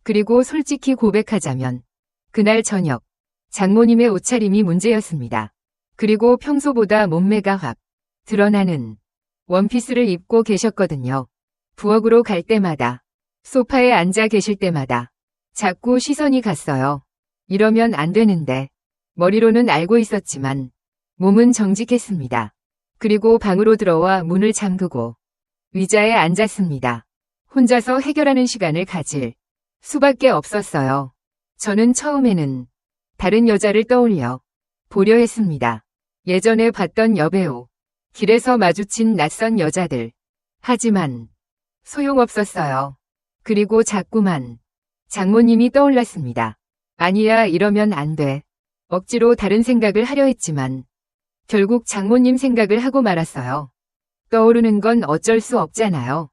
그리고 솔직히 고백하자면 그날 저녁 장모님의 옷차림이 문제였습니다. 그리고 평소보다 몸매가 확 드러나는 원피스를 입고 계셨거든요. 부엌으로 갈 때마다, 소파에 앉아 계실 때마다 자꾸 시선이 갔어요. 이러면 안 되는데 머리로는 알고 있었지만 몸은 정직했습니다. 그리고 방으로 들어와 문을 잠그고 의자에 앉았습니다. 혼자서 해결하는 시간을 가질 수밖에 없었어요. 저는 처음에는 다른 여자를 떠올려 보려 했습니다. 예전에 봤던 여배우, 길에서 마주친 낯선 여자들. 하지만 소용없었어요. 그리고 자꾸만 장모님이 떠올랐습니다. 아니야, 이러면 안 돼. 억지로 다른 생각을 하려 했지만 결국 장모님 생각을 하고 말았어요. 떠오르는 건 어쩔 수 없잖아요.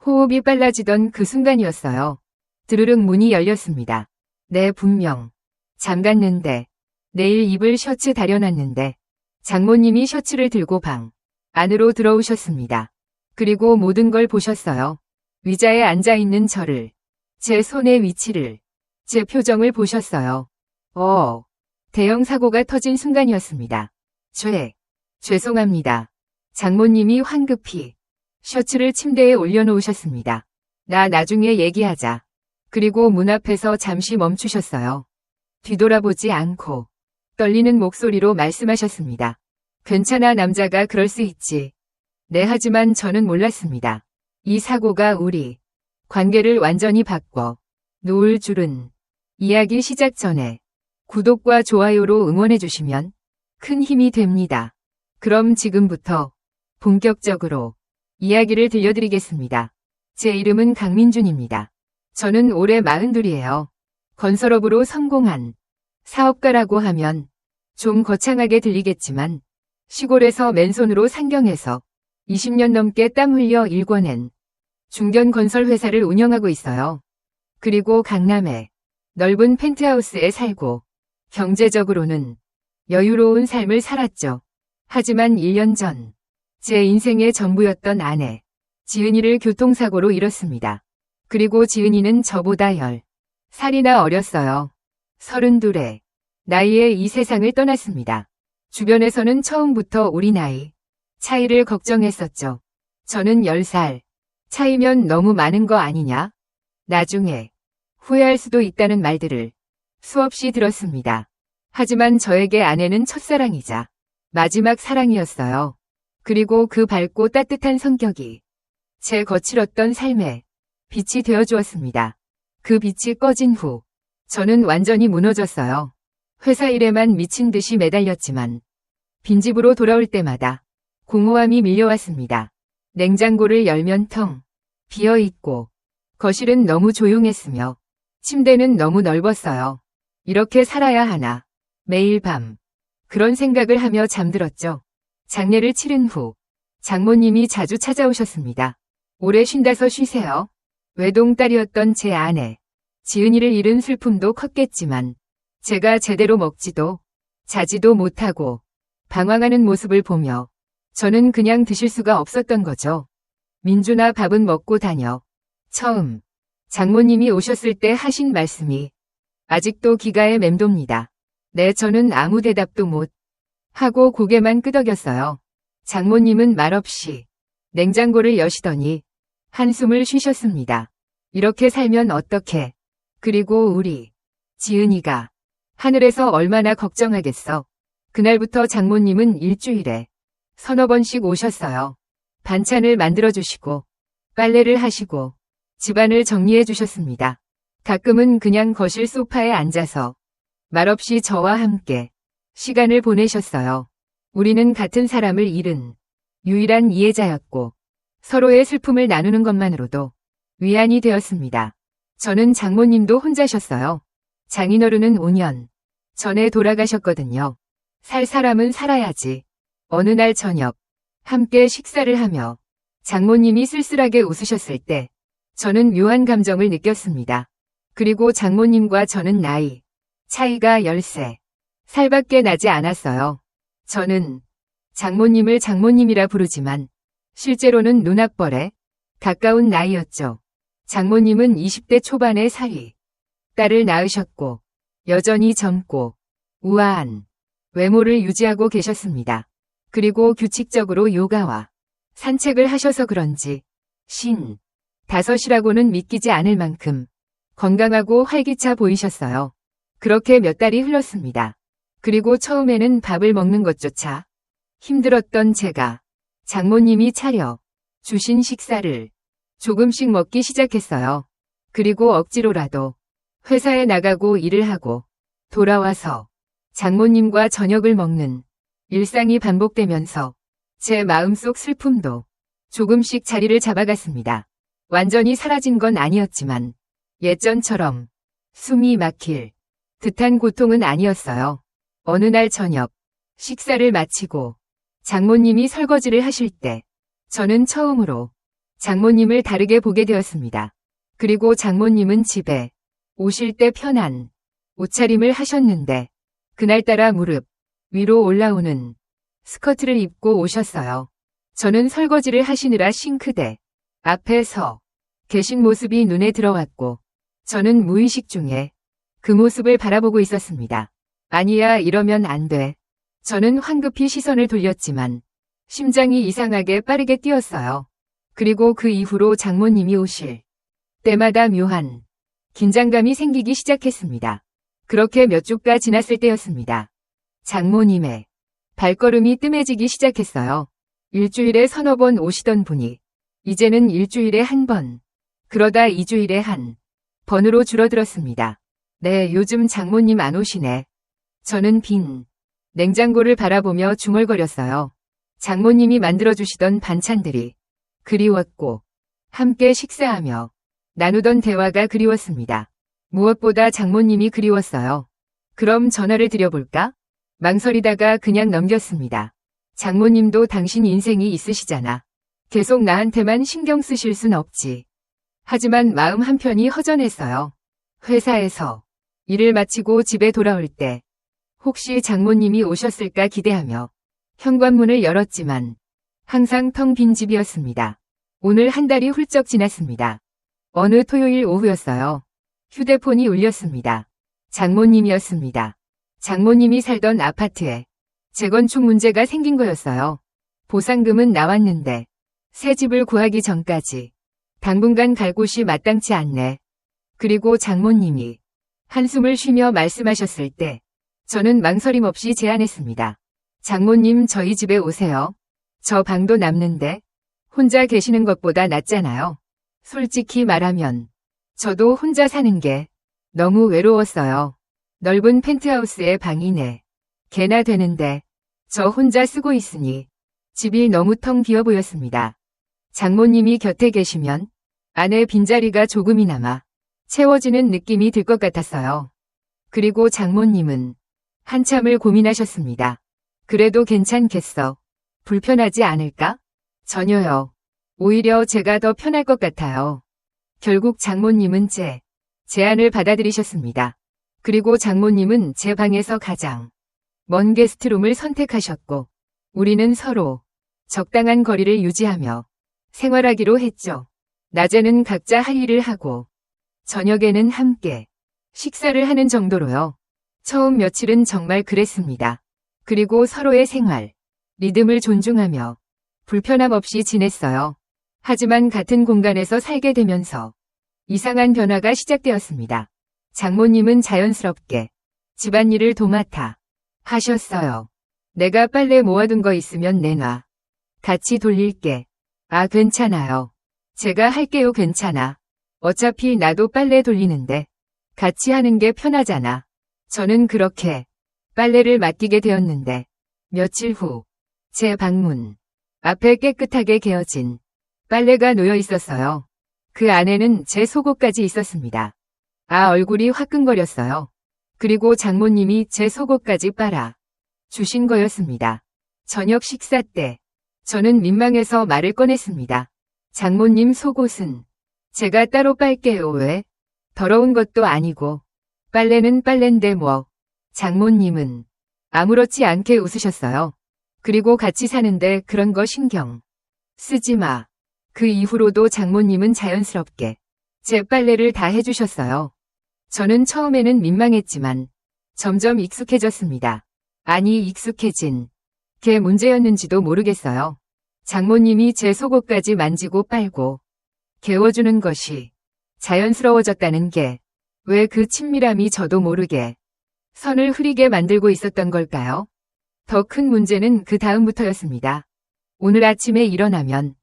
호흡이 빨라지던 그 순간이었어요. 드르륵 문이 열렸습니다. 네, 분명 잠갔는데, 내일 입을 셔츠 다려놨는데 장모님이 셔츠를 들고 방 안으로 들어오셨습니다. 그리고 모든 걸 보셨어요. 의자에 앉아있는 저를, 제 손의 위치를, 제 표정을 보셨어요. 대형 사고가 터진 순간이었습니다. 죄송합니다. 장모님이 황급히 셔츠를 침대에 올려놓으셨습니다. 나 나중에 얘기하자. 그리고 문 앞에서 잠시 멈추셨어요. 뒤돌아보지 않고 떨리는 목소리로 말씀하셨습니다. 괜찮아, 남자가 그럴 수 있지. 네, 하지만 저는 몰랐습니다. 이 사고가 우리 관계를 완전히 바꿔 놓을 줄은. 이야기 시작 전에 구독과 좋아요로 응원해주시면 큰 힘이 됩니다. 그럼 지금부터 본격적으로 이야기를 들려드리겠습니다. 제 이름은 강민준입니다. 저는 올해 42이에요. 건설업으로 성공한 사업가라고 하면 좀 거창하게 들리겠지만 시골에서 맨손으로 상경해서 20년 넘게 땀 흘려 일궈낸 중견 건설 회사를 운영하고 있어요. 그리고 강남의 넓은 펜트하우스에 살고 경제적으로는 여유로운 삶을 살았죠. 하지만 1년 전 제 인생의 전부였던 아내 지은이를 교통사고로 잃었습니다. 그리고 지은이는 저보다 10살이나 어렸어요. 32의 나이에 이 세상을 떠났습니다. 주변에서는 처음부터 우리 나이 차이를 걱정했었죠. 저는 10살 차이면 너무 많은 거 아니냐? 나중에 후회할 수도 있다는 말들을 수없이 들었습니다. 하지만 저에게 아내는 첫사랑이자 마지막 사랑이었어요. 그리고 그 밝고 따뜻한 성격이 제 거칠었던 삶에 빛이 되어주었습니다. 그 빛이 꺼진 후 저는 완전히 무너졌어요. 회사 일에만 미친 듯이 매달렸지만 빈집으로 돌아올 때마다 공허함이 밀려왔습니다. 냉장고를 열면 텅 비어있고 거실은 너무 조용했으며 침대는 너무 넓었어요. 이렇게 살아야 하나. 매일 밤 그런 생각을 하며 잠들었죠. 장례를 치른 후 장모님이 자주 찾아오셨습니다. 오래 쉰다서 쉬세요. 외동딸이었던 제 아내 지은이를 잃은 슬픔도 컸겠지만 제가 제대로 먹지도 자지도 못하고 방황하는 모습을 보며 저는 그냥 드실 수가 없었던 거죠. 민준아, 밥은 먹고 다녀. 처음 장모님이 오셨을 때 하신 말씀이 아직도 기가에 맴돕니다. 네, 저는 아무 대답도 못 하고 고개만 끄덕였어요. 장모님은 말없이 냉장고를 여시더니 한숨을 쉬셨습니다. 이렇게 살면 어떡해. 그리고 우리 지은이가 하늘에서 얼마나 걱정하겠어. 그날부터 장모님은 일주일에 서너 번씩 오셨어요. 반찬을 만들어주시고 빨래를 하시고 집안을 정리해 주셨습니다. 가끔은 그냥 거실 소파에 앉아서 말없이 저와 함께 시간을 보내셨어요. 우리는 같은 사람을 잃은 유일한 이해자였고 서로의 슬픔을 나누는 것만으로도 위안이 되었습니다. 저는 장모님도 혼자셨어요. 장인어른은 5년 전에 돌아가셨거든요. 살 사람은 살아야지. 어느 날 저녁 함께 식사를 하며 장모님이 쓸쓸하게 웃으셨을 때 저는 묘한 감정을 느꼈습니다. 그리고 장모님과 저는 나이 차이가 13살밖에 나지 않았어요. 저는 장모님을 장모님이라 부르지만 실제로는 누나뻘에 가까운 나이였죠. 장모님은 20대 초반의 사위, 딸을 낳으셨고 여전히 젊고 우아한 외모를 유지하고 계셨습니다. 그리고 규칙적으로 요가와 산책을 하셔서 그런지 55이라고는 믿기지 않을 만큼 건강하고 활기차 보이셨어요. 그렇게 몇 달이 흘렀습니다. 그리고 처음에는 밥을 먹는 것조차 힘들었던 제가 장모님이 차려 주신 식사를 조금씩 먹기 시작했어요. 그리고 억지로라도 회사에 나가고 일을 하고 돌아와서 장모님과 저녁을 먹는 일상이 반복되면서 제 마음속 슬픔도 조금씩 자리를 잡아갔습니다. 완전히 사라진 건 아니었지만 예전처럼 숨이 막힐 듯한 고통은 아니었어요. 어느 날 저녁 식사를 마치고 장모님이 설거지를 하실 때 저는 처음으로 장모님을 다르게 보게 되었습니다. 그리고 장모님은 집에 오실 때 편한 옷차림을 하셨는데 그날따라 무릎 위로 올라오는 스커트를 입고 오셨어요. 저는 설거지를 하시느라 싱크대 앞에 서 계신 모습이 눈에 들어왔고 저는 무의식 중에 그 모습을 바라보고 있었습니다. 아니야, 이러면 안 돼. 저는 황급히 시선을 돌렸지만 심장이 이상하게 빠르게 뛰었어요. 그리고 그 이후로 장모님이 오실 때마다 묘한 긴장감이 생기기 시작했습니다. 그렇게 몇 주가 지났을 때였습니다. 장모님의 발걸음이 뜸해지기 시작했어요. 일주일에 서너 번 오시던 분이 이제는 일주일에 한 번, 그러다 2주일에 한 번으로 줄어들었습니다. 네, 요즘 장모님 안 오시네. 저는 빈 냉장고를 바라보며 중얼거렸어요. 장모님이 만들어주시던 반찬들이 그리웠고 함께 식사하며 나누던 대화가 그리웠습니다. 무엇보다 장모님이 그리웠어요. 그럼 전화를 드려볼까? 망설이다가 그냥 넘겼습니다. 장모님도 당신 인생이 있으시잖아. 계속 나한테만 신경 쓰실 순 없지. 하지만 마음 한편이 허전했어요. 회사에서 일을 마치고 집에 돌아올 때 혹시 장모님이 오셨을까 기대하며 현관문을 열었지만 항상 텅 빈 집이었습니다. 오늘 한 달이 훌쩍 지났습니다. 어느 토요일 오후였어요. 휴대폰이 울렸습니다. 장모님이었습니다. 장모님이 살던 아파트에 재건축 문제가 생긴 거였어요. 보상금은 나왔는데 새 집을 구하기 전까지 당분간 갈 곳이 마땅치 않네. 그리고 장모님이 한숨을 쉬며 말씀하셨을 때 저는 망설임 없이 제안했습니다. 장모님, 저희 집에 오세요. 저 방도 남는데 혼자 계시는 것보다 낫잖아요. 솔직히 말하면 저도 혼자 사는 게 너무 외로웠어요. 넓은 펜트하우스에 방이 4개나 되는데 저 혼자 쓰고 있으니 집이 너무 텅 비어 보였습니다. 장모님이 곁에 계시면 안에 빈자리가 조금이나마 채워지는 느낌이 들 것 같았어요. 그리고 장모님은 한참을 고민하셨습니다. 그래도 괜찮겠어. 불편하지 않을까? 전혀요. 오히려 제가 더 편할 것 같아요. 결국 장모님은 제 제안을 받아들이셨습니다. 그리고 장모님은 제 방에서 가장 먼 게스트룸을 선택하셨고 우리는 서로 적당한 거리를 유지하며 생활하기로 했죠. 낮에는 각자 할 일을 하고 저녁에는 함께 식사를 하는 정도로요. 처음 며칠은 정말 그랬습니다. 그리고 서로의 생활, 리듬을 존중하며 불편함 없이 지냈어요. 하지만 같은 공간에서 살게 되면서 이상한 변화가 시작되었습니다. 장모님은 자연스럽게 집안일을 도맡아 하셨어요. 내가 빨래 모아둔 거 있으면 내놔. 같이 돌릴게. 아, 괜찮아요. 제가 할게요. 괜찮아. 어차피 나도 빨래 돌리는데 같이 하는 게 편하잖아. 저는 그렇게 빨래를 맡기게 되었는데 며칠 후 제 방문 앞에 깨끗하게 개어진 빨래가 놓여 있었어요. 그 안에는 제 속옷까지 있었습니다. 아, 얼굴이 화끈거렸어요. 그리고 장모님이 제 속옷까지 빨아 주신 거였습니다. 저녁 식사 때 저는 민망해서 말을 꺼냈습니다. 장모님, 속옷은 제가 따로 빨게요. 왜? 더러운 것도 아니고 빨래는 빨랜데 뭐. 장모님은 아무렇지 않게 웃으셨어요. 그리고 같이 사는데 그런 거 신경 쓰지 마. 그 이후로도 장모님은 자연스럽게 제 빨래를 다 해주셨어요. 저는 처음에는 민망했지만 점점 익숙해졌습니다. 아니, 익숙해진 게 문제였는지도 모르겠어요. 장모님이 제 속옷까지 만지고 빨고 개워주는 것이 자연스러워졌다는 게 왜 그 친밀함이 저도 모르게 선을 흐리게 만들고 있었던 걸까요? 더 큰 문제는 그 다음부터였습니다. 오늘 아침에 일어나면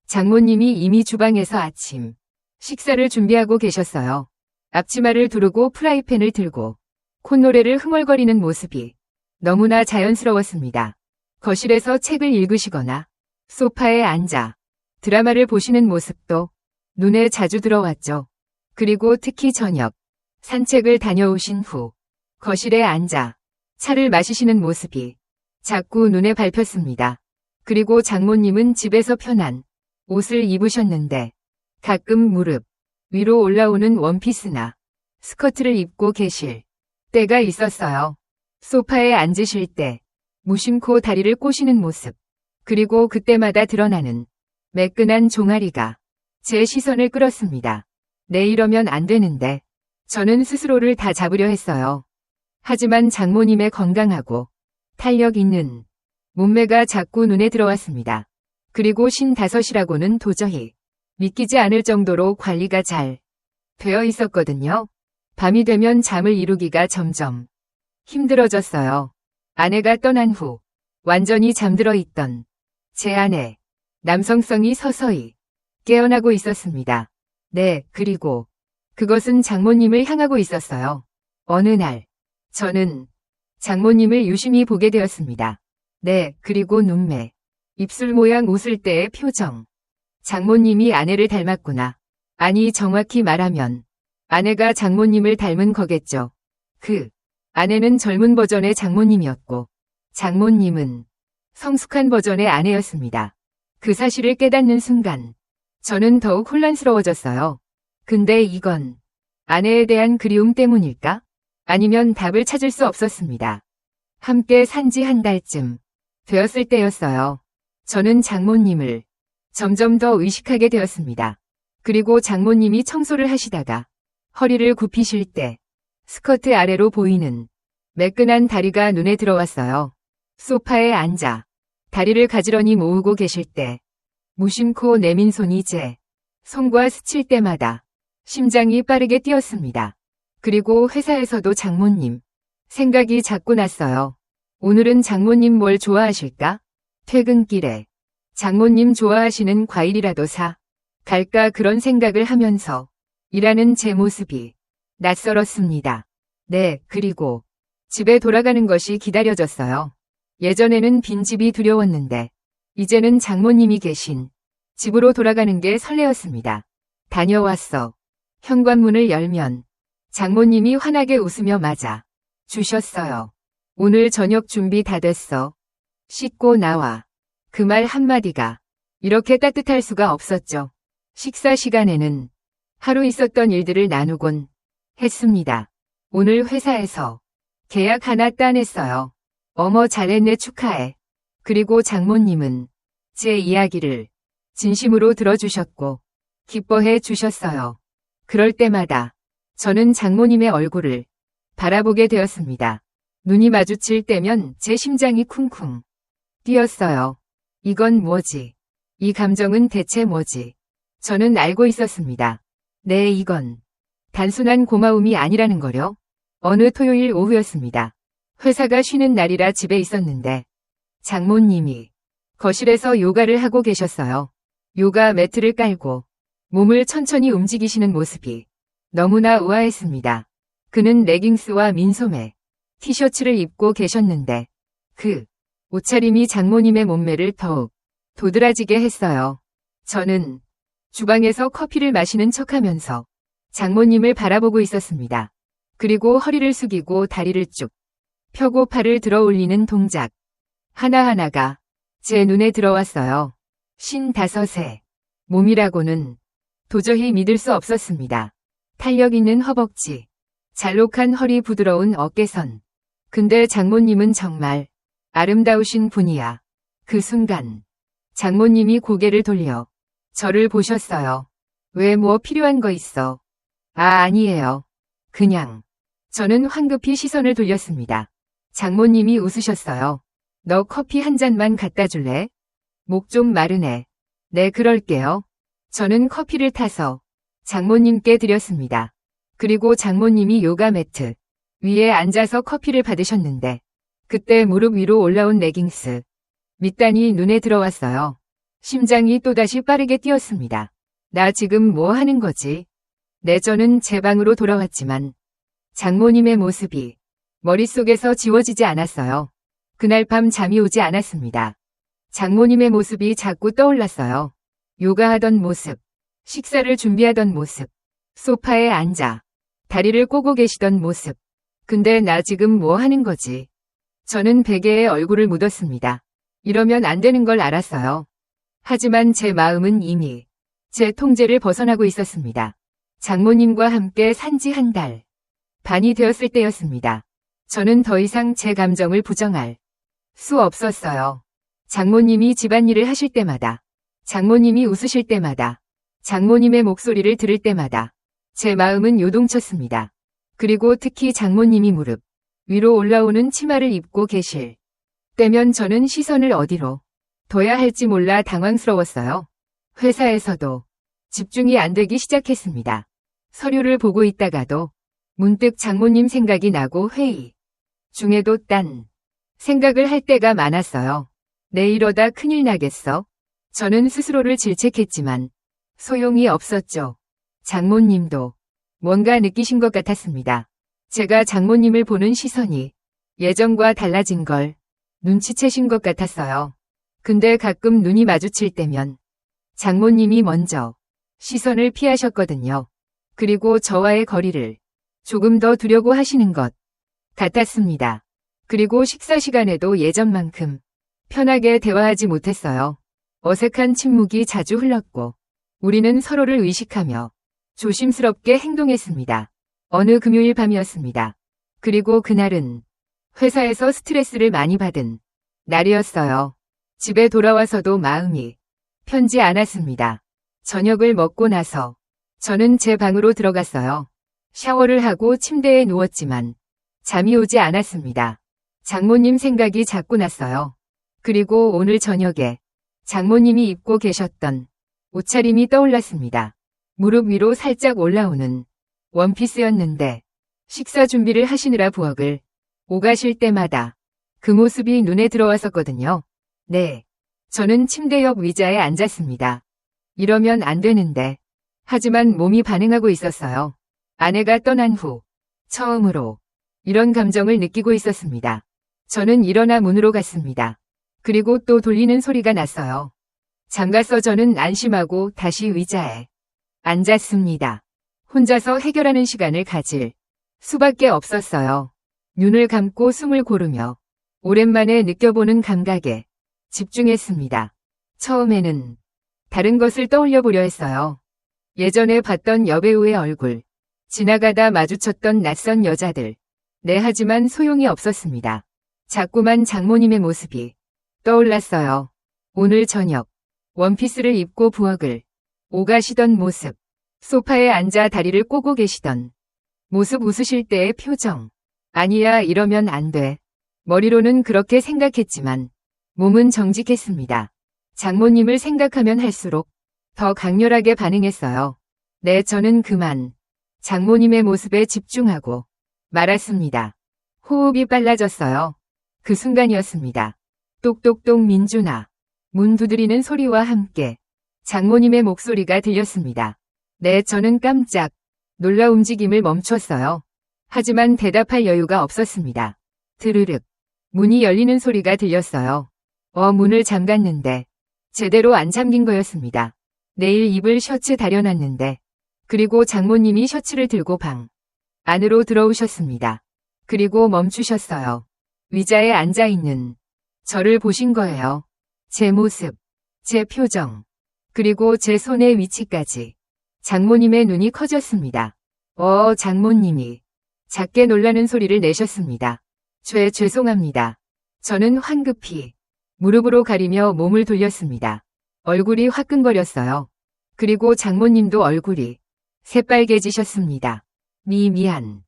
장모님이 이미 주방에서 아침 식사를 준비하고 계셨어요. 앞치마를 두르고 프라이팬을 들고 콧노래를 흥얼거리는 모습이 너무나 자연스러웠습니다. 거실에서 책을 읽으시거나 소파에 앉아 드라마를 보시는 모습도 눈에 자주 들어왔죠. 그리고 특히 저녁 산책을 다녀오신 후 거실에 앉아 차를 마시시는 모습이 자꾸 눈에 밟혔습니다. 그리고 장모님은 집에서 편한 옷을 입으셨는데 가끔 무릎 위로 올라오는 원피스나 스커트를 입고 계실 때가 있었어요. 소파에 앉으실 때 무심코 다리를 꼬시는 모습, 그리고 그때마다 드러나는 매끈한 종아리가 제 시선을 끌었습니다. 네, 이러면 안 되는데 저는 스스로를 다 잡으려 했어요. 하지만 장모님의 건강하고 탄력 있는 몸매가 자꾸 눈에 들어왔습니다. 그리고 55이라고는 도저히 믿기지 않을 정도로 관리가 잘 되어 있었거든요. 밤이 되면 잠을 이루기가 점점 힘들어졌어요. 아내가 떠난 후 완전히 잠들어 있던 제 안에 남성성이 서서히 깨어나고 있었습니다. 네, 그리고 그것은 장모님을 향하고 있었어요. 어느 날 저는 장모님을 유심히 보게 되었습니다. 네, 그리고 눈매, 입술 모양 웃을 때의 표정. 장모님이 아내를 닮았구나. 아니, 정확히 말하면 아내가 장모님을 닮은 거겠죠. 그 아내는 젊은 버전의 장모님이었고 장모님은 성숙한 버전의 아내였습니다. 그 사실을 깨닫는 순간 저는 더욱 혼란스러워졌어요. 근데 이건 아내에 대한 그리움 때문일까? 아니면 답을 찾을 수 없었습니다. 함께 산지 한 달쯤 되었을 때였어요. 저는 장모님을 점점 더 의식하게 되었습니다. 그리고 장모님이 청소를 하시다가 허리를 굽히실 때 스커트 아래로 보이는 매끈한 다리가 눈에 들어왔어요. 소파에 앉아 다리를 가지런히 모으고 계실 때 무심코 내민 손이 제 손과 스칠 때마다 심장이 빠르게 뛰었습니다. 그리고 회사에서도 장모님 생각이 자꾸 났어요. 오늘은 장모님 뭘 좋아하실까? 퇴근길에 장모님 좋아하시는 과일이라도 사 갈까, 그런 생각을 하면서 일하는 제 모습이 낯설었습니다. 네, 그리고 집에 돌아가는 것이 기다려졌어요. 예전에는 빈집이 두려웠는데 이제는 장모님이 계신 집으로 돌아가는 게 설레었습니다. 다녀왔어. 현관문을 열면 장모님이 환하게 웃으며 맞아 주셨어요. 오늘 저녁 준비 다 됐어. 씻고 나와. 그 말 한마디가 이렇게 따뜻할 수가 없었죠. 식사 시간에는 하루 있었던 일들을 나누곤 했습니다. 오늘 회사에서 계약 하나 따냈어요. 어머, 잘했네, 축하해. 그리고 장모님은 제 이야기를 진심으로 들어주셨고 기뻐해 주셨어요. 그럴 때마다 저는 장모님의 얼굴을 바라보게 되었습니다. 눈이 마주칠 때면 제 심장이 쿵쿵 뛰었어요. 이건 뭐지? 이 감정은 대체 뭐지? 저는 알고 있었습니다. 네, 이건 단순한 고마움이 아니라는 거요. 어느 토요일 오후였습니다. 회사가 쉬는 날이라 집에 있었는데 장모님이 거실에서 요가를 하고 계셨어요. 요가 매트를 깔고 몸을 천천히 움직이시는 모습이 너무나 우아했습니다. 그는 레깅스와 민소매, 티셔츠를 입고 계셨는데 그 옷차림이 장모님의 몸매를 더욱 도드라지게 했어요. 저는 주방에서 커피를 마시는 척하면서 장모님을 바라보고 있었습니다. 그리고 허리를 숙이고 다리를 쭉 펴고 팔을 들어 올리는 동작 하나하나가 제 눈에 들어왔어요. 55세 몸이라고는 도저히 믿을 수 없었습니다. 탄력 있는 허벅지, 잘록한 허리, 부드러운 어깨선. 근데 장모님은 정말 아름다우신 분이야. 그 순간 장모님이 고개를 돌려 저를 보셨어요. 왜, 뭐 필요한 거 있어? 아, 아니에요. 그냥. 저는 황급히 시선을 돌렸습니다. 장모님이 웃으셨어요. 너 커피 한 잔만 갖다 줄래? 목 좀 마르네. 네, 그럴게요. 저는 커피를 타서 장모님께 드렸습니다. 그리고 장모님이 요가 매트 위에 앉아서 커피를 받으셨는데 그때 무릎 위로 올라온 레깅스 밑단이 눈에 들어왔어요. 심장이 또다시 빠르게 뛰었습니다. 나 지금 뭐 하는 거지? 네, 저는 제 방으로 돌아왔지만 장모님의 모습이 머릿속에서 지워지지 않았어요. 그날 밤 잠이 오지 않았습니다. 장모님의 모습이 자꾸 떠올랐어요. 요가하던 모습, 식사를 준비하던 모습, 소파에 앉아 다리를 꼬고 계시던 모습. 근데 나 지금 뭐 하는 거지? 저는 베개에 얼굴을 묻었습니다. 이러면 안 되는 걸 알았어요. 하지만 제 마음은 이미 제 통제를 벗어나고 있었습니다. 장모님과 함께 산지 한 달 반이 되었을 때였습니다. 저는 더 이상 제 감정을 부정할 수 없었어요. 장모님이 집안일을 하실 때마다, 장모님이 웃으실 때마다, 장모님의 목소리를 들을 때마다 제 마음은 요동쳤습니다. 그리고 특히 장모님이 무릎 위로 올라오는 치마를 입고 계실 때면 저는 시선을 어디로 둬야 할지 몰라 당황스러웠어요. 회사에서도 집중이 안 되기 시작했습니다. 서류를 보고 있다가도 문득 장모님 생각이 나고 회의 중에도 딴 생각을 할 때가 많았어요. 내 이러다 큰일 나겠어? 저는 스스로를 질책했지만 소용이 없었죠. 장모님도 뭔가 느끼신 것 같았습니다. 제가 장모님을 보는 시선이 예전과 달라진 걸 눈치채신 것 같았어요. 근데 가끔 눈이 마주칠 때면 장모님이 먼저 시선을 피하셨거든요. 그리고 저와의 거리를 조금 더 두려고 하시는 것 같았습니다. 그리고 식사 시간에도 예전만큼 편하게 대화하지 못했어요. 어색한 침묵이 자주 흘렀고 우리는 서로를 의식하며 조심스럽게 행동했습니다. 어느 금요일 밤이었습니다. 그리고 그날은 회사에서 스트레스를 많이 받은 날이었어요. 집에 돌아와서도 마음이 편지 않았습니다. 저녁을 먹고 나서 저는 제 방으로 들어갔어요. 샤워를 하고 침대에 누웠지만 잠이 오지 않았습니다. 장모님 생각이 자꾸 났어요. 그리고 오늘 저녁에 장모님이 입고 계셨던 옷차림이 떠올랐습니다. 무릎 위로 살짝 올라오는 원피스였는데 식사 준비를 하시느라 부엌을 오가실 때마다 그 모습이 눈에 들어왔었거든요. 네. 저는 침대 옆 의자에 앉았습니다. 이러면 안 되는데. 하지만 몸이 반응하고 있었어요. 아내가 떠난 후 처음으로 이런 감정을 느끼고 있었습니다. 저는 일어나 문으로 갔습니다. 그리고 또 돌리는 소리가 났어요. 잠갔어. 저는 안심하고 다시 의자에 앉았습니다. 혼자서 해결하는 시간을 가질 수밖에 없었어요. 눈을 감고 숨을 고르며 오랜만에 느껴보는 감각에 집중했습니다. 처음에는 다른 것을 떠올려 보려 했어요. 예전에 봤던 여배우의 얼굴, 지나가다 마주쳤던 낯선 여자들. 네, 하지만 소용이 없었습니다. 자꾸만 장모님의 모습이 떠올랐어요. 오늘 저녁 원피스를 입고 부엌을 오가시던 모습, 소파에 앉아 다리를 꼬고 계시던 모습, 웃으실 때의 표정. 아니야, 이러면 안 돼. 머리로는 그렇게 생각했지만 몸은 정직했습니다. 장모님을 생각하면 할수록 더 강렬하게 반응했어요. 네, 저는 그만 장모님의 모습에 집중하고 말았습니다. 호흡이 빨라졌어요. 그 순간이었습니다. 똑똑똑. 민준아. 문 두드리는 소리와 함께 장모님의 목소리가 들렸습니다. 네, 저는 깜짝 놀라 움직임을 멈췄어요. 하지만 대답할 여유가 없었습니다. 드르륵. 문이 열리는 소리가 들렸어요. 문을 잠갔는데 제대로 안 잠긴 거였습니다. 내일 입을 셔츠 다려놨는데. 그리고 장모님이 셔츠를 들고 방 안으로 들어오셨습니다. 그리고 멈추셨어요. 의자에 앉아있는 저를 보신 거예요. 제 모습, 제 표정, 그리고 제 손의 위치까지. 장모님의 눈이 커졌습니다. 장모님이 작게 놀라는 소리를 내셨습니다. 죄송합니다. 저는 황급히 무릎으로 가리며 몸을 돌렸습니다. 얼굴이 화끈거렸어요. 그리고 장모님도 얼굴이 새빨개지셨습니다. 미안.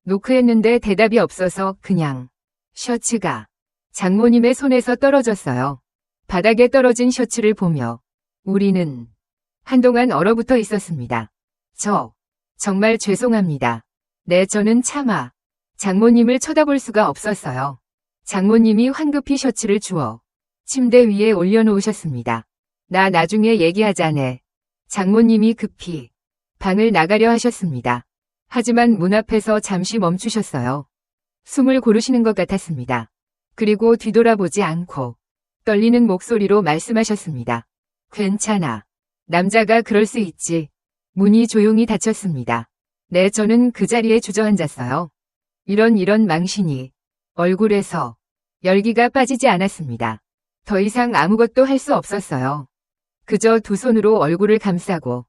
노크했는데 대답이 없어서 그냥 셔츠가 장모님의 손에서 떨어졌어요. 바닥에 떨어진 셔츠를 보며 우리는 한동안 얼어붙어 있었습니다. 정말 죄송합니다. 네, 저는 차마 장모님을 쳐다볼 수가 없었어요. 장모님이 황급히 셔츠를 주워 침대 위에 올려놓으셨습니다. 나 나중에 얘기하자네. 장모님이 급히 방을 나가려 하셨습니다. 하지만 문 앞에서 잠시 멈추셨어요. 숨을 고르시는 것 같았습니다. 그리고 뒤돌아보지 않고 떨리는 목소리로 말씀하셨습니다. 괜찮아. 남자가 그럴 수 있지. 문이 조용히 닫혔습니다. 네, 저는 그 자리에 주저앉았어요. 이런 망신이 얼굴에서 열기가 빠지지 않았습니다. 더 이상 아무것도 할 수 없었어요. 그저 두 손으로 얼굴을 감싸고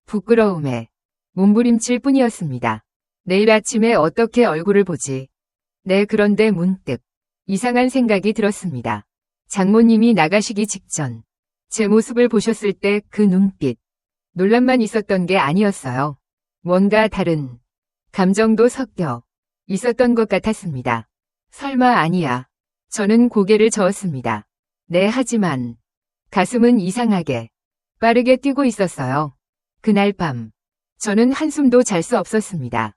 부끄러움에 몸부림칠 뿐이었습니다. 내일 아침에 어떻게 얼굴을 보지? 네, 그런데 문득 이상한 생각이 들었습니다. 장모님이 나가시기 직전 제 모습을 보셨을 때 그 눈빛, 논란만 있었던 게 아니었어요. 뭔가 다른 감정도 섞여 있었던 것 같았습니다. 설마 아니야. 저는 고개를 저었습니다. 네, 하지만 가슴은 이상하게 빠르게 뛰고 있었어요. 그날 밤 저는 한숨도 잘 수 없었습니다.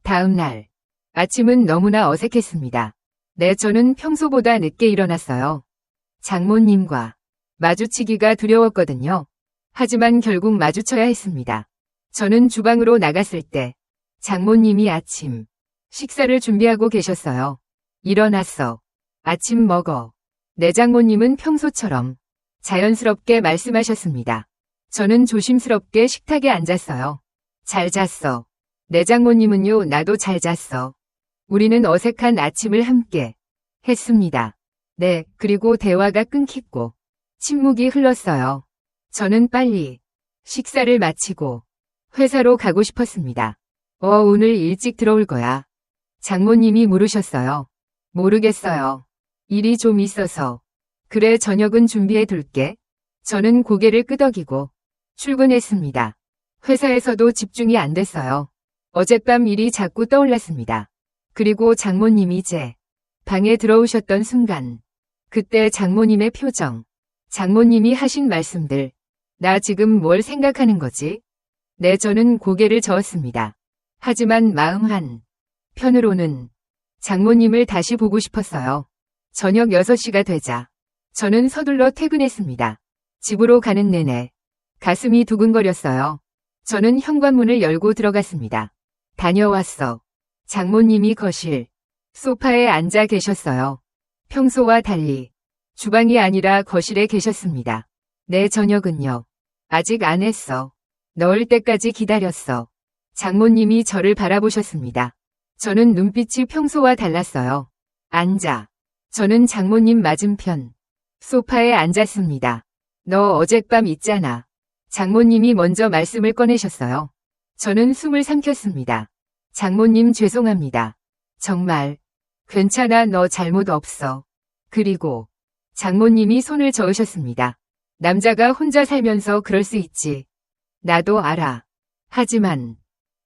다음 날 아침은 너무나 어색했습니다. 네, 저는 평소보다 늦게 일어났어요. 장모님과 마주치기가 두려웠거든요. 하지만 결국 마주쳐야 했습니다. 저는 주방으로 나갔을 때 장모님이 아침 식사를 준비하고 계셨어요. 일어났어. 아침 먹어. 네, 장모님은 평소처럼 자연스럽게 말씀하셨습니다. 저는 조심스럽게 식탁에 앉았어요. 잘 잤어. 네, 장모님은요. 나도 잘 잤어. 우리는 어색한 아침을 함께 했습니다. 네, 그리고 대화가 끊기고 침묵이 흘렀어요. 저는 빨리 식사를 마치고 회사로 가고 싶었습니다. 오늘 일찍 들어올 거야? 장모님이 물으셨어요. 모르겠어요. 일이 좀 있어서. 그래, 저녁은 준비해 둘게. 저는 고개를 끄덕이고 출근했습니다. 회사에서도 집중이 안 됐어요. 어젯밤 일이 자꾸 떠올랐습니다. 그리고 장모님이 제 방에 들어오셨던 순간, 그때 장모님의 표정, 장모님이 하신 말씀들, 나 지금 뭘 생각하는 거지? 네, 저는 고개를 저었습니다. 하지만 마음 한 편으로는 장모님을 다시 보고 싶었어요. 저녁 6시가 되자 저는 서둘러 퇴근했습니다. 집으로 가는 내내 가슴이 두근거렸어요. 저는 현관문을 열고 들어갔습니다. 다녀왔어. 장모님이 거실 소파에 앉아 계셨어요. 평소와 달리 주방이 아니라 거실에 계셨습니다. 내 저녁은요. 아직 안 했어. 넣을 때까지 기다렸어. 장모님이 저를 바라보셨습니다. 저는 눈빛이 평소와 달랐어요. 앉아. 저는 장모님 맞은편 소파에 앉았습니다. 너 어젯밤 있잖아. 장모님이 먼저 말씀을 꺼내셨어요. 저는 숨을 삼켰습니다. 장모님 죄송합니다. 정말. 괜찮아, 너 잘못 없어. 그리고 장모님이 손을 저으셨습니다. 남자가 혼자 살면서 그럴 수 있지. 나도 알아. 하지만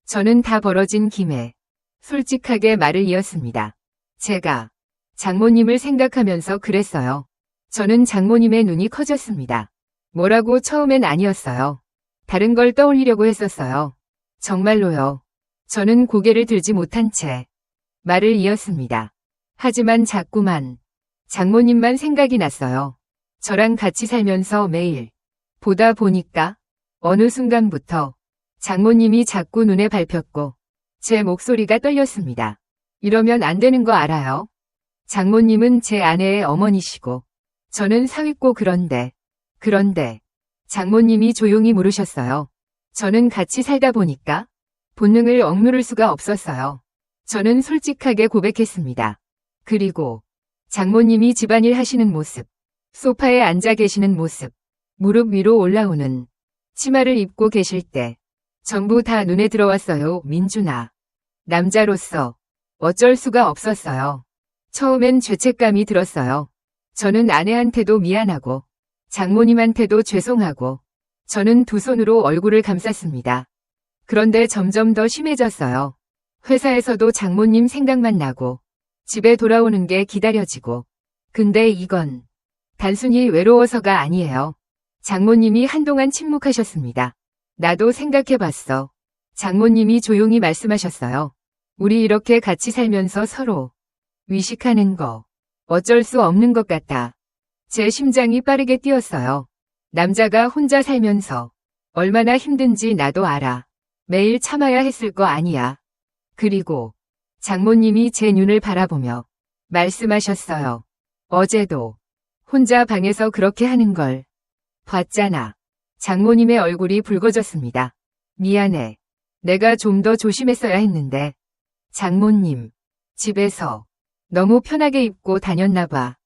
저는 다 벌어진 김에 솔직하게 말을 이었습니다. 제가 장모님을 생각하면서 그랬어요. 저는 장모님의 눈이 커졌습니다. 뭐라고 처음엔 아니었어요. 다른 걸 떠올리려고 했었어요. 정말로요. 저는 고개를 들지 못한 채 말을 이었습니다. 하지만 자꾸만 장모님만 생각이 났어요. 저랑 같이 살면서 매일 보다 보니까 어느 순간부터 장모님이 자꾸 눈에 밟혔고 제 목소리가 떨렸습니다. 이러면 안 되는 거 알아요? 장모님은 제 아내의 어머니시고 저는 사위고 그런데 장모님이 조용히 물으셨어요. 저는 같이 살다 보니까 본능을 억누를 수가 없었어요. 저는 솔직하게 고백했습니다. 그리고 장모님이 집안일 하시는 모습, 소파에 앉아 계시는 모습, 무릎 위로 올라오는 치마를 입고 계실 때 전부 다 눈에 들어왔어요. 민준아. 남자로서 어쩔 수가 없었어요. 처음엔 죄책감이 들었어요. 저는 아내한테도 미안하고 장모님한테도 죄송하고 저는 두 손으로 얼굴을 감쌌습니다. 그런데 점점 더 심해졌어요. 회사에서도 장모님 생각만 나고 집에 돌아오는 게 기다려지고. 근데 이건 단순히 외로워서가 아니에요. 장모님이 한동안 침묵하셨습니다. 나도 생각해봤어. 장모님이 조용히 말씀하셨어요. 우리 이렇게 같이 살면서 서로 위식하는 거 어쩔 수 없는 것 같다. 제 심장이 빠르게 뛰었어요. 남자가 혼자 살면서 얼마나 힘든지 나도 알아. 매일 참아야 했을 거 아니야. 그리고 장모님이 제 눈을 바라보며 말씀하셨어요. 어제도 혼자 방에서 그렇게 하는 걸 봤잖아. 장모님의 얼굴이 붉어졌습니다. 미안해. 내가 좀 더 조심했어야 했는데. 장모님, 집에서 너무 편하게 입고 다녔나 봐.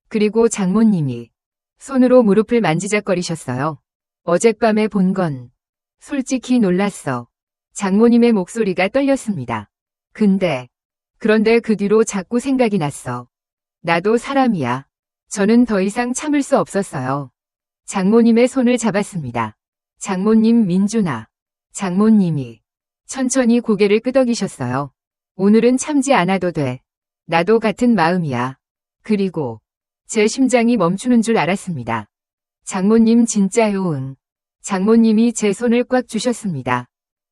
그리고 장모님이 손으로 무릎을 만지작거리셨어요. 어젯밤에 본 건 솔직히 놀랐어. 장모님의 목소리가 떨렸습니다. 그런데 그 뒤로 자꾸 생각이 났어. 나도 사람이야. 저는 더 이상 참을 수 없었어요. 장모님의 손을 잡았습니다. 장모님 민준아. 장모님이 천천히 고개를 끄덕이셨어요. 오늘은 참지 않아도 돼. 나도 같은 마음이야. 그리고 제 심장이 멈추는 줄 알았습니다. 장모님 진짜요? 응. 장모님이 제 손을 꽉 주셨습니다.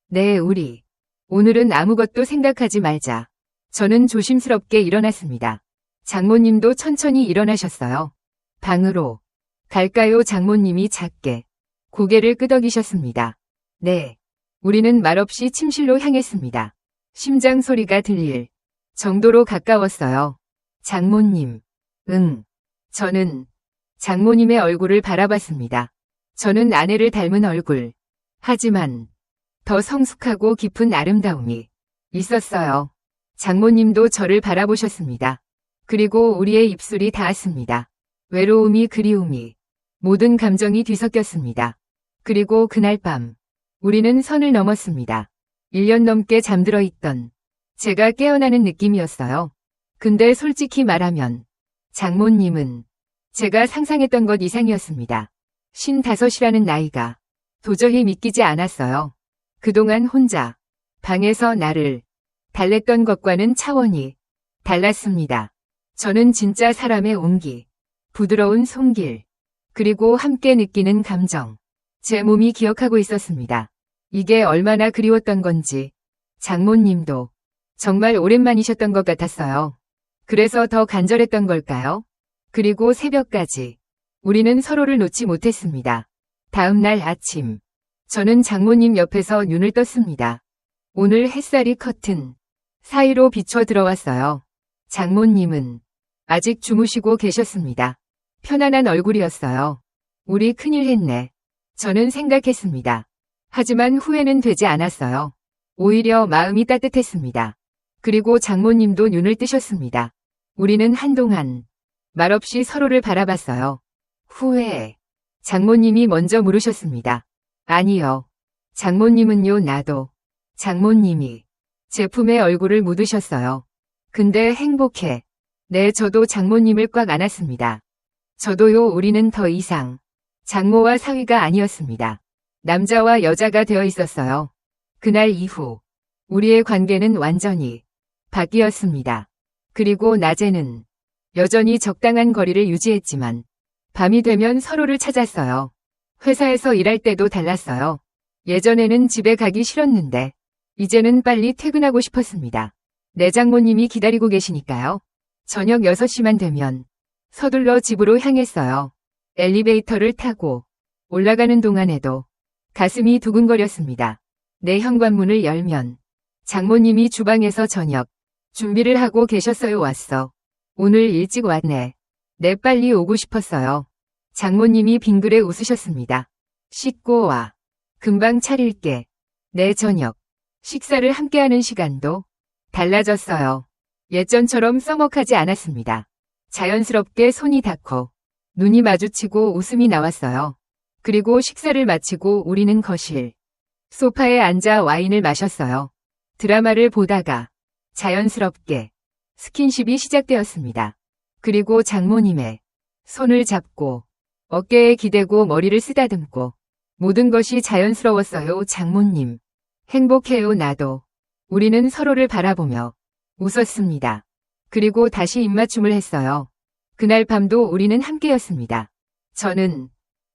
네, 우리 오늘은 아무것도 생각하지 말자. 저는 조심스럽게 일어났습니다. 장모님도 천천히 일어나셨어요. 방으로 갈까요? 장모님이 작게 고개를 끄덕이셨습니다. 네. 우리는 말없이 침실로 향했습니다. 심장 소리가 들릴 정도로 가까웠어요. 장모님. 응. 저는 장모님의 얼굴을 바라봤습니다. 저는 아내를 닮은 얼굴. 하지만 더 성숙하고 깊은 아름다움이 있었어요. 장모님도 저를 바라보셨습니다. 그리고 우리의 입술이 닿았습니다. 외로움이 그리움이 모든 감정이 뒤섞였습니다. 그리고 그날 밤 우리는 선을 넘었습니다. 1년 넘게 잠들어 있던 제가 깨어나는 느낌이었어요. 근데 솔직히 말하면 장모님은 제가 상상했던 것 이상이었습니다. 55이라는 나이가 도저히 믿기지 않았어요. 그동안 혼자 방에서 나를 달랬던 것과는 차원이 달랐습니다. 저는 진짜 사람의 온기, 부드러운 손길, 그리고 함께 느끼는 감정, 제 몸이 기억하고 있었습니다. 이게 얼마나 그리웠던 건지 장모님도 정말 오랜만이셨던 것 같았어요. 그래서 더 간절했던 걸까요? 그리고 새벽까지 우리는 서로를 놓지 못했습니다. 다음 날 아침 저는 장모님 옆에서 눈을 떴습니다. 오늘 햇살이 커튼 사이로 비쳐 들어왔어요. 장모님은 아직 주무시고 계셨습니다. 편안한 얼굴이었어요. 우리 큰일 했네. 저는 생각했습니다. 하지만 후회는 되지 않았어요. 오히려 마음이 따뜻했습니다. 그리고 장모님도 눈을 뜨셨습니다. 우리는 한동안 말없이 서로를 바라봤어요. 후회. 장모님이 먼저 물으셨습니다. 아니요. 장모님은요. 나도. 장모님이 제 품에 얼굴을 묻으셨어요. 근데 행복해. 네, 저도 장모님을 꽉 안았습니다. 저도요. 우리는 더 이상 장모와 사위가 아니었습니다. 남자와 여자가 되어 있었어요. 그날 이후 우리의 관계는 완전히 바뀌었습니다. 그리고 낮에는 여전히 적당한 거리를 유지했지만 밤이 되면 서로를 찾았어요. 회사에서 일할 때도 달랐어요. 예전에는 집에 가기 싫었는데 이제는 빨리 퇴근하고 싶었습니다. 내 장모님이 기다리고 계시니까요. 저녁 6시만 되면 서둘러 집으로 향했어요. 엘리베이터를 타고 올라가는 동안에도 가슴이 두근거렸습니다. 내 현관문을 열면 장모님이 주방에서 저녁 준비를 하고 계셨어요. 왔어. 오늘 일찍 왔네. 네, 빨리 오고 싶었어요. 장모님이 빙그레 웃으셨습니다. 씻고 와. 금방 차릴게. 내 저녁 식사를 함께하는 시간도 달라졌어요. 예전처럼 써먹하지 않았습니다. 자연스럽게 손이 닿고 눈이 마주치고 웃음이 나왔어요. 그리고 식사를 마치고 우리는 거실 소파에 앉아 와인을 마셨어요. 드라마를 보다가 자연스럽게 스킨십이 시작되었습니다. 그리고 장모님의 손을 잡고 어깨에 기대고 머리를 쓰다듬고 모든 것이 자연스러웠어요. 장모님. 행복해요. 나도. 우리는 서로를 바라보며 웃었습니다. 그리고 다시 입맞춤을 했어요. 그날 밤도 우리는 함께였습니다. 저는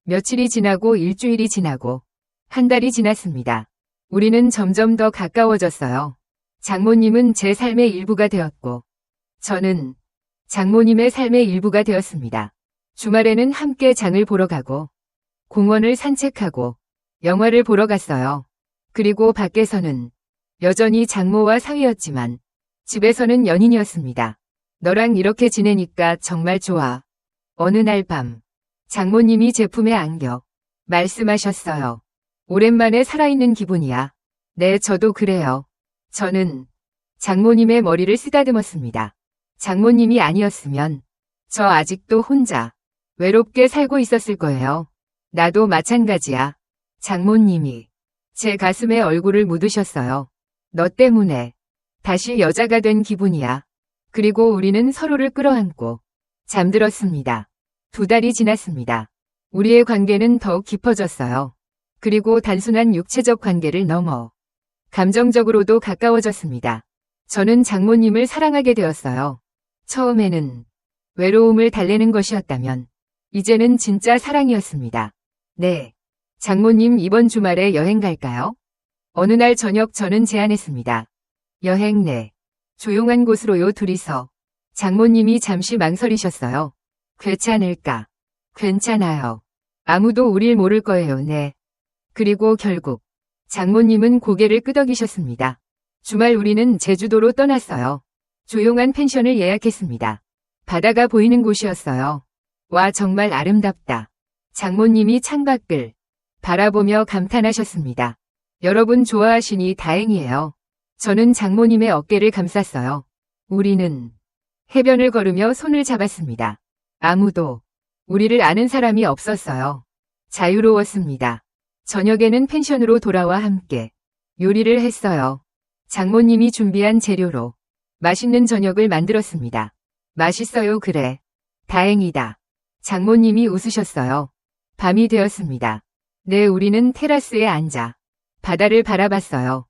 며칠이 지나고 일주일이 지나고 한 달이 지났습니다. 우리는 점점 더 가까워졌어요. 장모님은 제 삶의 일부가 되었고 저는 장모님의 삶의 일부가 되었습니다. 주말에는 함께 장을 보러 가고 공원을 산책하고 영화를 보러 갔어요. 그리고 밖에서는 여전히 장모와 사위였지만 집에서는 연인이었습니다. 너랑 이렇게 지내니까 정말 좋아. 어느 날 밤 장모님이 제 품에 안겨 말씀하셨어요. 오랜만에 살아있는 기분이야. 네, 저도 그래요. 저는 장모님의 머리를 쓰다듬었습니다. 장모님이 아니었으면 저 아직도 혼자 외롭게 살고 있었을 거예요. 나도 마찬가지야. 장모님이 제 가슴에 얼굴을 묻으셨어요. 너 때문에 다시 여자가 된 기분이야. 그리고 우리는 서로를 끌어안고 잠들었습니다. 2달이 지났습니다. 우리의 관계는 더욱 깊어졌어요. 그리고 단순한 육체적 관계를 넘어 감정적으로도 가까워졌습니다. 저는 장모님을 사랑하게 되었어요. 처음에는 외로움을 달래는 것이었다면 이제는 진짜 사랑이었습니다. 네. 장모님, 이번 주말에 여행 갈까요? 어느 날 저녁 저는 제안했습니다. 여행? 네. 조용한 곳으로요. 둘이서. 장모님이 잠시 망설이셨어요. 괜찮을까? 괜찮아요. 아무도 우릴 모를 거예요. 네. 그리고 결국 장모님은 고개를 끄덕이셨습니다. 주말 우리는 제주도로 떠났어요. 조용한 펜션을 예약했습니다. 바다가 보이는 곳이었어요. 와, 정말 아름답다. 장모님이 창밖을 바라보며 감탄하셨습니다. 여러분 좋아하시니 다행이에요. 저는 장모님의 어깨를 감쌌어요. 우리는 해변을 걸으며 손을 잡았습니다. 아무도 우리를 아는 사람이 없었어요. 자유로웠습니다. 저녁에는 펜션으로 돌아와 함께 요리를 했어요. 장모님이 준비한 재료로 맛있는 저녁을 만들었습니다. 맛있어요. 그래. 다행이다. 장모님이 웃으셨어요. 밤이 되었습니다. 네, 우리는 테라스에 앉아 바다를 바라봤어요.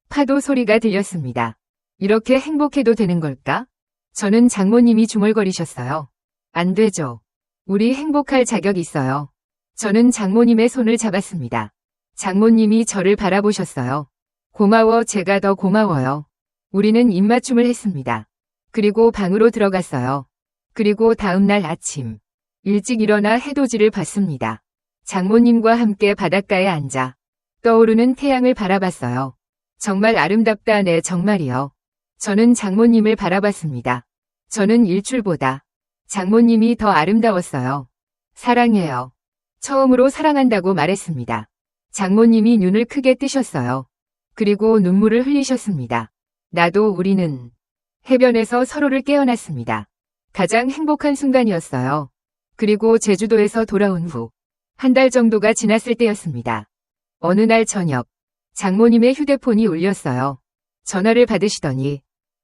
파도 소리가 들렸습니다. 이렇게 행복해도 되는 걸까? 저는 장모님이 중얼거리셨어요. 안 되죠. 우리 행복할 자격 있어요. 저는 장모님의 손을 잡았습니다. 장모님이 저를 바라보셨어요. 고마워, 제가 더 고마워요. 우리는 입맞춤을 했습니다. 그리고 방으로 들어갔어요. 그리고 다음날 아침 일찍 일어나 해돋이를 봤습니다. 장모님과 함께 바닷가에 앉아 떠오르는 태양을 바라봤어요. 정말 아름답다. 네, 정말이요. 저는 장모님을 바라봤습니다. 저는 일출보다 장모님이 더 아름다웠어요. 사랑해요. 처음으로 사랑한다고 말했습니다. 장모님이 눈을 크게 뜨셨어요. 그리고 눈물을 흘리셨습니다. 나도. 우리는 해변에서 서로를 깨어났습니다. 가장 행복한 순간이었어요. 그리고 제주도에서 돌아온 후 한 달 정도가 지났을 때였습니다. 어느 날 저녁 장모님의 휴대폰이 울렸어요. 전화를 받으시더니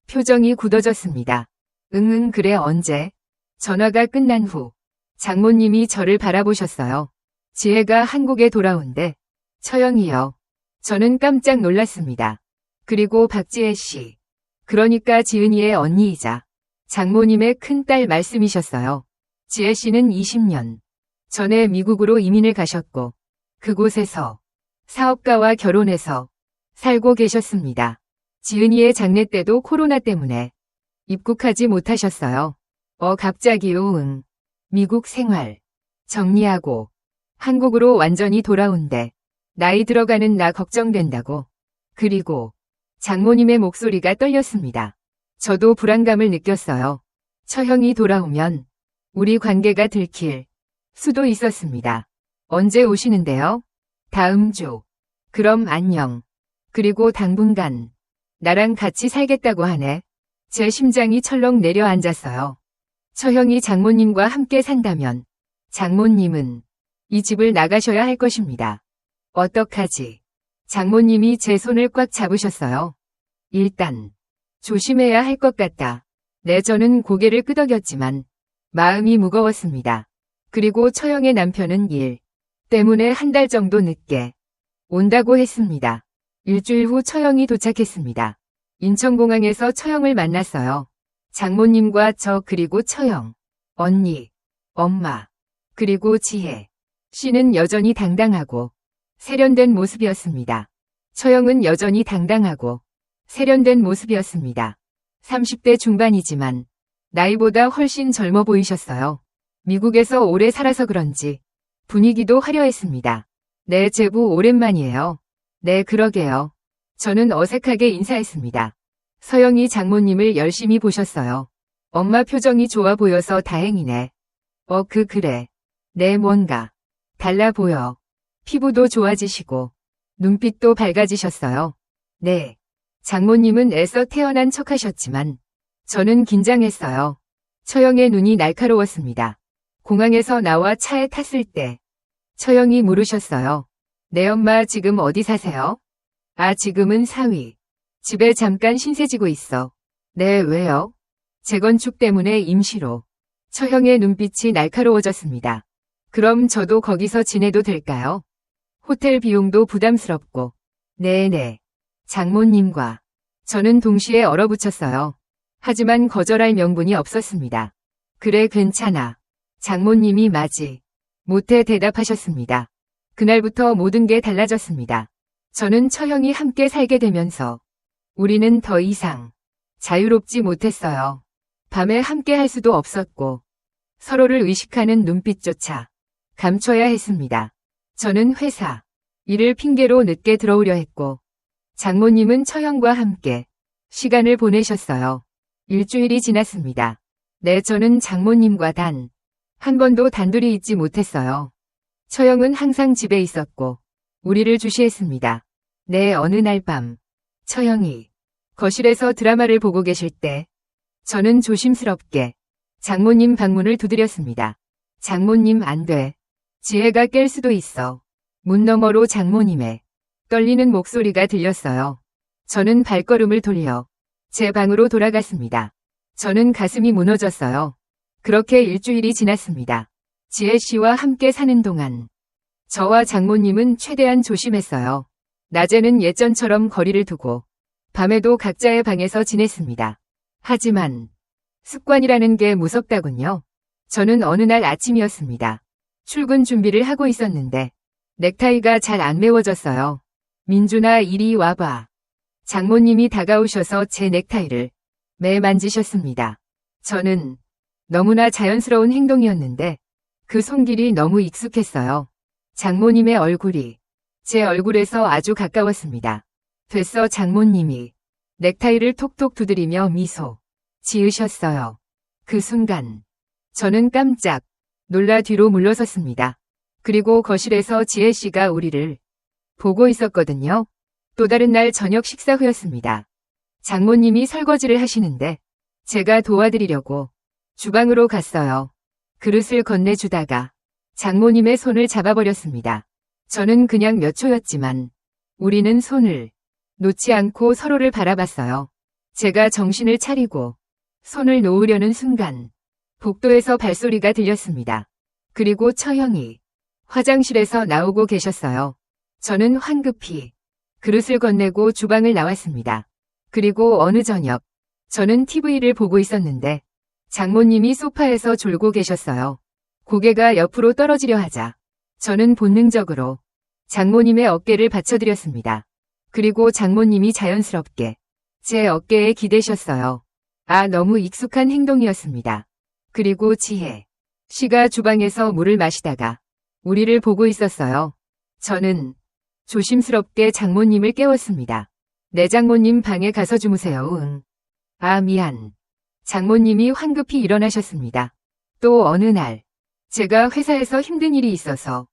표정이 굳어졌습니다. 응, 그래, 언제? 전화가 끝난 후 장모님이 저를 바라보셨어요. 지혜가 한국에 돌아온대. 처형이요. 저는 깜짝 놀랐습니다. 그리고 박지혜 씨. 그러니까 지은이의 언니이자 장모님의 큰딸 말씀이셨어요. 지혜 씨는 20년 전에 미국으로 이민을 가셨고 그곳에서 사업가와 결혼해서 살고 계셨습니다. 지은이의 장례 때도 코로나 때문에 입국하지 못하셨어요. 갑자기요. 응. 미국 생활 정리하고 한국으로 완전히 돌아온대. 나이 들어가는 나 걱정된다고. 그리고 장모님의 목소리가 떨렸습니다. 저도 불안감을 느꼈어요. 처형이 돌아오면 우리 관계가 들킬 수도 있었습니다. 언제 오시는데요? 다음 주. 그럼 안녕. 그리고 당분간 나랑 같이 살겠다고 하네. 제 심장이 철렁 내려앉았어요. 처형이 장모님과 함께 산다면 장모님은 이 집을 나가셔야 할 것입니다. 어떡하지? 장모님이 제 손을 꽉 잡으셨어요. 일단 조심해야 할 것 같다. 네, 저는 고개를 끄덕였지만 마음이 무거웠습니다. 그리고 처형의 남편은 일 때문에 한 달 정도 늦게 온다고 했습니다. 일주일 후 처형이 도착했습니다. 인천공항에서 처형을 만났어요. 장모님과 저 그리고 처형, 언니, 엄마, 그리고 지혜 씨는 여전히 당당하고 세련된 모습이었습니다. 처형은 여전히 당당하고 세련된 모습이었습니다. 30대 중반이지만 나이보다 훨씬 젊어 보이셨어요. 미국에서 오래 살아서 그런지 분위기도 화려했습니다. 네, 제부 오랜만이에요. 네, 그러게요. 저는 어색하게 인사했습니다. 서영이 장모님을 열심히 보셨어요. 엄마 표정이 좋아 보여서 다행이네. 그래. 네, 뭔가 달라 보여. 피부도 좋아지시고 눈빛도 밝아지셨어요. 네. 장모님은 애써 태어난 척하셨지만 저는 긴장했어요. 처형의 눈이 날카로웠습니다. 공항에서 나와 차에 탔을 때 처형이 물으셨어요. 네, 엄마 지금 어디 사세요? 지금은 사위. 집에 잠깐 신세지고 있어. 네, 왜요? 재건축 때문에 임시로. 처형의 눈빛이 날카로워졌습니다. 그럼 저도 거기서 지내도 될까요? 호텔 비용도 부담스럽고. 네네. 장모님과 저는 동시에 얼어붙였어요. 하지만 거절할 명분이 없었습니다. 그래, 괜찮아. 장모님이 마지 못해 대답하셨습니다. 그날부터 모든 게 달라졌습니다. 저는 처형이 함께 살게 되면서 우리는 더 이상 자유롭지 못했어요. 밤에 함께 할 수도 없었고 서로를 의식하는 눈빛조차 감춰야 했습니다. 저는 회사 일을 핑계로 늦게 들어오려 했고 장모님은 처형과 함께 시간을 보내셨어요. 일주일이 지났습니다. 네, 저는 장모님과 단 한 번도 단둘이 있지 못했어요. 처형은 항상 집에 있었고 우리를 주시했습니다. 네, 어느 날 밤 처형이 거실에서 드라마를 보고 계실 때 저는 조심스럽게 장모님 방문을 두드렸습니다. 장모님, 안 돼. 지혜가 깰 수도 있어. 문 너머로 장모님의 떨리는 목소리가 들렸어요. 저는 발걸음을 돌려 제 방으로 돌아갔습니다. 저는 가슴이 무너졌어요. 그렇게 일주일이 지났습니다. 지혜 씨와 함께 사는 동안 저와 장모님은 최대한 조심했어요. 낮에는 예전처럼 거리를 두고 밤에도 각자의 방에서 지냈습니다. 하지만 습관이라는 게 무섭다군요. 저는 어느 날 아침이었습니다. 출근 준비를 하고 있었는데 넥타이가 잘 안 메워졌어요. 민준아, 이리 와봐. 장모님이 다가오셔서 제 넥타이를 매만지셨습니다. 저는 너무나 자연스러운 행동이었는데 그 손길이 너무 익숙했어요. 장모님의 얼굴이 제 얼굴에서 아주 가까웠습니다. 됐어, 장모님이 넥타이를 톡톡 두드리며 미소 지으셨어요. 그 순간 저는 깜짝 놀라 뒤로 물러섰습니다. 그리고 거실에서 지혜 씨가 우리를 보고 있었거든요. 또 다른 날 저녁 식사 후였습니다. 장모님이 설거지를 하시는데 제가 도와드리려고 주방으로 갔어요. 그릇을 건네주다가 장모님의 손을 잡아버렸습니다. 저는 그냥 몇 초였지만 우리는 손을 놓지 않고 서로를 바라봤어요. 제가 정신을 차리고 손을 놓으려는 순간 복도에서 발소리가 들렸습니다. 그리고 처형이 화장실에서 나오고 계셨어요. 저는 황급히 그릇을 건네고 주방을 나왔습니다. 그리고 어느 저녁 저는 TV를 보고 있었는데 장모님이 소파에서 졸고 계셨어요. 고개가 옆으로 떨어지려 하자 저는 본능적으로 장모님의 어깨를 받쳐드렸습니다. 그리고 장모님이 자연스럽게 제 어깨에 기대셨어요. 너무 익숙한 행동이었습니다. 그리고 지혜 씨가 주방에서 물을 마시다가 우리를 보고 있었어요. 저는 조심스럽게 장모님을 깨웠습니다. 네, 장모님 방에 가서 주무세요. 응. 미안. 장모님이 황급히 일어나셨습니다. 또 어느 날 제가 회사에서 힘든 일이 있어서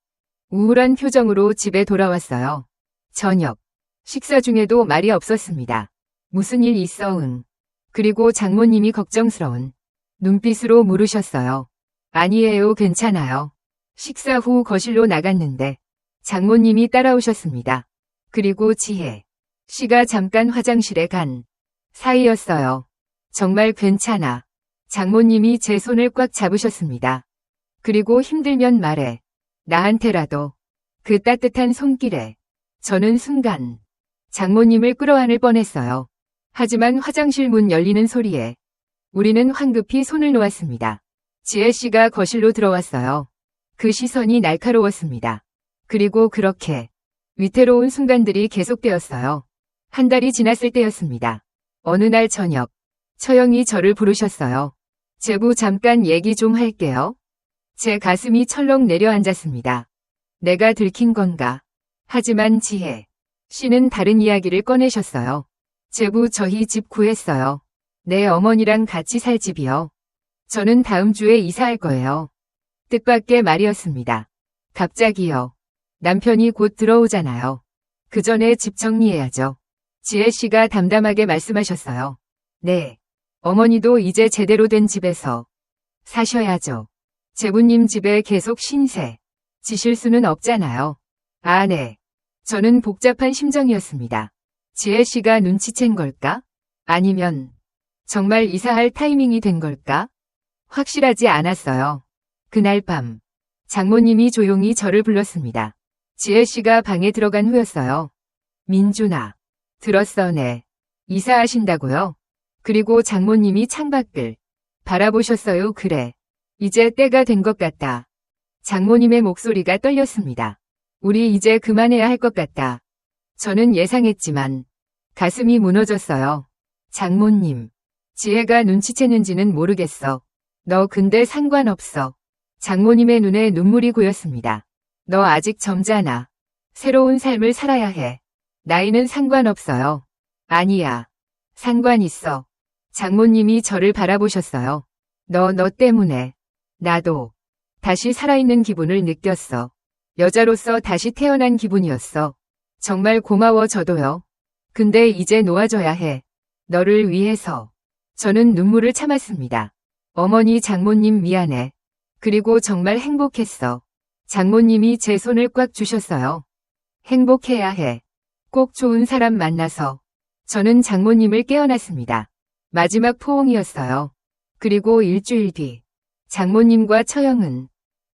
우울한 표정으로 집에 돌아왔어요. 저녁 식사 중에도 말이 없었습니다. 무슨 일 있어? 응. 그리고 장모님이 걱정스러운 눈빛으로 물으셨어요. 아니에요, 괜찮아요. 식사 후 거실로 나갔는데 장모님이 따라오셨습니다. 그리고 지혜 씨가 잠깐 화장실에 간 사이였어요. 정말 괜찮아. 장모님이 제 손을 꽉 잡으셨습니다. 그리고 힘들면 말해. 나한테라도. 그 따뜻한 손길에 저는 순간 장모님을 끌어안을 뻔했어요. 하지만 화장실 문 열리는 소리에 우리는 황급히 손을 놓았습니다. 지혜 씨가 거실로 들어왔어요. 그 시선이 날카로웠습니다. 그리고 그렇게 위태로운 순간들이 계속되었어요. 한 달이 지났을 때였습니다. 어느 날 저녁, 처형이 저를 부르셨어요. 제부 잠깐 얘기 좀 할게요. 제 가슴이 철렁 내려앉았습니다. 내가 들킨 건가? 하지만 지혜 씨는 다른 이야기를 꺼내셨어요. 제부 저희 집 구했어요. 내 어머니랑 같이 살 집이요. 저는 다음 주에 이사할 거예요. 뜻밖의 말이었습니다. 갑자기요. 남편이 곧 들어오잖아요. 그 전에 집 정리해야죠. 지혜 씨가 담담하게 말씀하셨어요. 네. 어머니도 이제 제대로 된 집에서 사셔야죠. 제부님 집에 계속 신세 지실 수는 없잖아요. 아, 네. 저는 복잡한 심정이었습니다. 지혜 씨가 눈치챈 걸까? 아니면 정말 이사할 타이밍이 된 걸까? 확실하지 않았어요. 그날 밤 장모님이 조용히 저를 불렀습니다. 지혜 씨가 방에 들어간 후였어요. 민준아, 들었어 네. 이사하신다고요? 그리고 장모님이 창밖을 바라보셨어요. 그래. 이제 때가 된 것 같다. 장모님의 목소리가 떨렸습니다. 우리 이제 그만해야 할 것 같다. 저는 예상했지만 가슴이 무너졌어요. 장모님, 지혜가 눈치챘는지는 모르겠어. 너 근데 상관없어. 장모님의 눈에 눈물이 고였습니다. 너 아직 젊잖아. 새로운 삶을 살아야 해. 나이는 상관없어요. 아니야. 상관 있어. 장모님이 저를 바라보셨어요. 너 때문에 나도 다시 살아있는 기분을 느꼈어. 여자로서 다시 태어난 기분이었어. 정말 고마워 저도요. 근데 이제 놓아줘야 해. 너를 위해서. 저는 눈물을 참았습니다. 어머니 장모님 미안해. 그리고 정말 행복했어. 장모님이 제 손을 꽉 주셨어요. 행복해야 해. 꼭 좋은 사람 만나서. 저는 장모님을 깨어났습니다. 마지막 포옹이었어요. 그리고 일주일 뒤 장모님과 처형은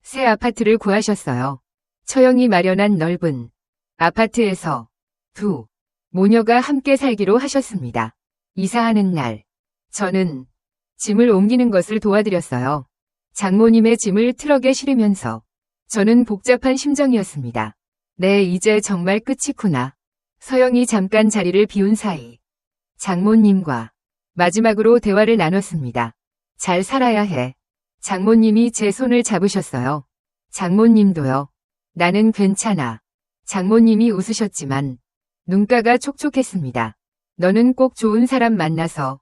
새 아파트를 구하셨어요. 처형이 마련한 넓은 아파트에서 두 모녀가 함께 살기로 하셨습니다. 이사하는 날 저는 짐을 옮기는 것을 도와드렸어요. 장모님의 짐을 트럭에 실으면서 저는 복잡한 심정이었습니다. 네, 이제 정말 끝이구나. 서영이 잠깐 자리를 비운 사이 장모님과 마지막으로 대화를 나눴습니다. 잘 살아야 해. 장모님이 제 손을 잡으셨어요. 장모님도요. 나는 괜찮아. 장모님이 웃으셨지만 눈가가 촉촉했습니다. 너는 꼭 좋은 사람 만나서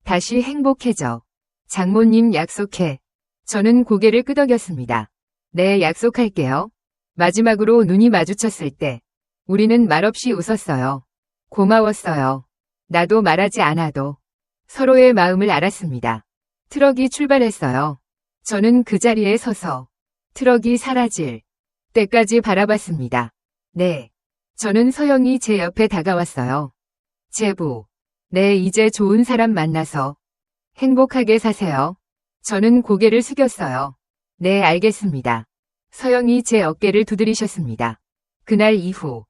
다시 행복해져. 장모님 약속해. 저는 고개를 끄덕였습니다. 네, 약속할게요. 마지막으로 눈이 마주쳤을 때 우리는 말없이 웃었어요. 고마웠어요. 나도 말하지 않아도 서로의 마음을 알았습니다. 트럭이 출발했어요. 저는 그 자리에 서서 트럭이 사라질 때까지 바라봤습니다. 네. 저는 서영이 제 옆에 다가왔어요. 제부. 네, 이제 좋은 사람 만나서 행복하게 사세요. 저는 고개를 숙였어요. 네, 알겠습니다. 서영이 제 어깨를 두드리셨습니다. 그날 이후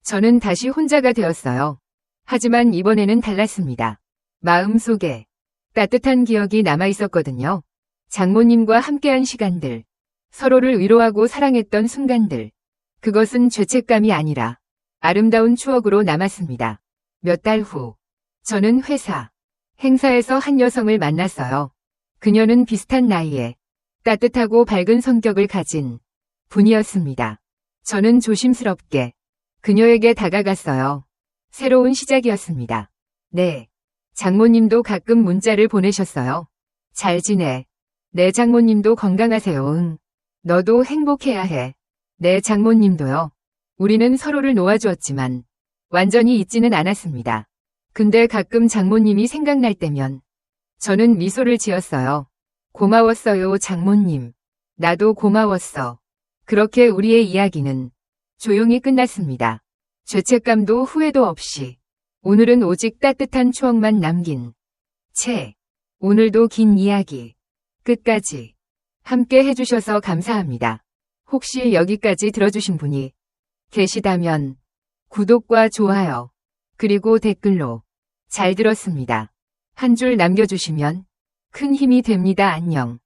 저는 다시 혼자가 되었어요. 하지만 이번에는 달랐습니다. 마음속에 따뜻한 기억이 남아있었거든요. 장모님과 함께한 시간들, 서로를 위로하고 사랑했던 순간들, 그것은 죄책감이 아니라 아름다운 추억으로 남았습니다. 몇 달 후, 저는 회사 행사에서 한 여성을 만났어요. 그녀는 비슷한 나이에 따뜻하고 밝은 성격을 가진 분이었습니다. 저는 조심스럽게 그녀에게 다가갔어요. 새로운 시작이었습니다. 네. 장모님도 가끔 문자를 보내셨어요. 잘 지내. 내 장모님도 건강하세요. 응. 너도 행복해야 해. 내 장모님도요. 우리는 서로를 놓아주었지만 완전히 잊지는 않았습니다. 근데 가끔 장모님이 생각날 때면 저는 미소를 지었어요. 고마웠어요, 장모님. 나도 고마웠어. 그렇게 우리의 이야기는 조용히 끝났습니다. 죄책감도 후회도 없이 오늘은 오직 따뜻한 추억만 남긴 채. 오늘도 긴 이야기 끝까지 함께 해주셔서 감사합니다. 혹시 여기까지 들어주신 분이 계시다면 구독과 좋아요 그리고 댓글로 잘 들었습니다. 한 줄 남겨주시면 큰 힘이 됩니다. 안녕.